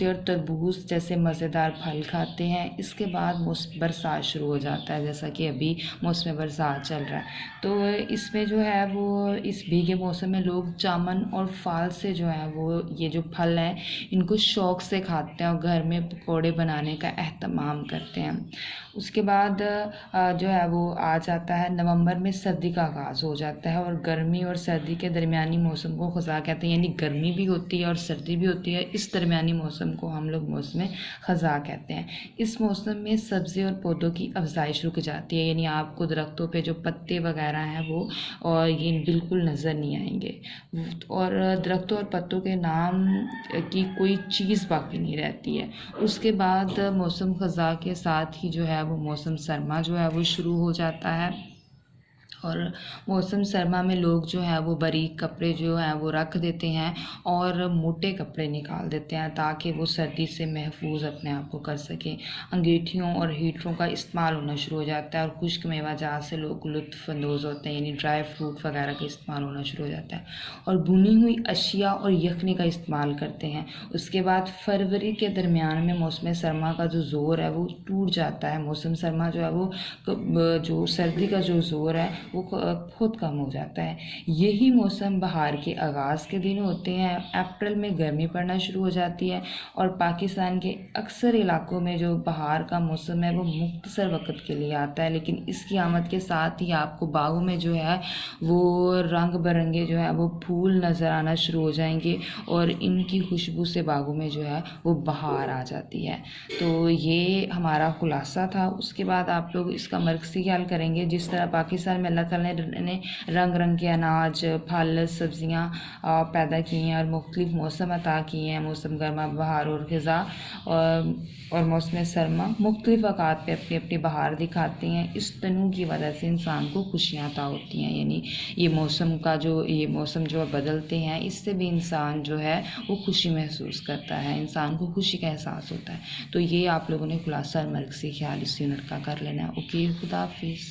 और तरबूज जैसे मज़ेदार फल खाते हैं। इसके बाद बरसात शुरू हो जाता है, जैसा कि अभी मौसम बरसात चल रहा है। तो इसमें जो है वो इस भीगे मौसम में लोग जामुन और फाल से जो है वो ये जो फल हैं इनको शौक़ से खाते हैं और घर में पकौड़े बनाने का एहतमाम करते हैं। उसके बाद जो है वो आ जाता है नवंबर में सर्दी का आगाज़ हो जाता है और गर्मी और सर्दी के दरमियानी मौसम को ख़ज़ा कहते हैं, यानी गर्मी भी होती है और सर्दी भी होती है। इस दरमियानी मौसम को हम लोग मौसम ख़ज़ा कहते हैं। इस मौसम में सब्ज़ी और पौधों की अफजाइश रुक जाती है, यानी आपको दरख्तों पे जो पत्ते वगैरह हैं वो और ये बिल्कुल नज़र नहीं आएंगे और दरख्तों और पत्तों के नाम की कोई चीज़ बाकी नहीं रहती है। उसके बाद मौसम ख़ज़ा के साथ ही जो है वो मौसम सरमा जो है वो शुरू हो जाता है और मौसम सरमा में लोग जो है वो बारीक कपड़े जो हैं वो रख देते हैं और मोटे कपड़े निकाल देते हैं ताकि वो सर्दी से महफूज अपने आप को कर सकें। अंगीठियों और हीटरों का इस्तेमाल होना शुरू हो जाता है और खुश्क मेवा जात से लोग लुत्फ़अंदोज़ होते हैं, यानी ड्राई फ्रूट वगैरह का इस्तेमाल होना शुरू हो जाता है और भुनी हुई अशिया और यखनी का इस्तेमाल करते हैं। उसके बाद फरवरी के दरमियान में मौसम सरमा का जो ज़ोर है वो टूट जाता है। मौसम सरमा जो है वो जो सर्दी का जो ज़ोर है वो खुद कम हो जाता है। यही मौसम बहार के आगाज़ के दिन होते हैं। अप्रैल में गर्मी पड़ना शुरू हो जाती है और पाकिस्तान के अक्सर इलाकों में जो बहार का मौसम है वो मुख्तसर वक़्त के लिए आता है, लेकिन इसकी आमद के साथ ही आपको बागों में जो है वो रंग बिरंगे जो है वो फूल नज़र आना शुरू हो जाएंगे और इनकी खुशबू से बागों में जो है वो बहार आ जाती है। तो ये हमारा खुलासा था। उसके बाद आप लोग इसका मरकज़ी ख्याल करेंगे। जिस तरह पाकिस्तान में अल्लाह ताला ने रंग रंग के अनाज, फल, सब्ज़ियाँ पैदा की हैं और मुख्तलिफ़ मौसम अता किए हैं, मौसम गर्मा, बहार और ख़ज़ा और मौसम सरमा मुख्तलिफ़ औक़ात पे अपनी अपनी बहार दिखाते हैं। इस तनू की वजह से इंसान को खुशियाँ अता होती हैं, यानी ये मौसम जो बदलते हैं इससे भी इंसान जो है वो खुशी महसूस करता है, इंसान को खुशी का एहसास होता है। तो ये आप लोगों ने खुलासा मरकज़ी ख्याल इस यूनिट का कर लेना है। ओके, खुदा हाफिज़।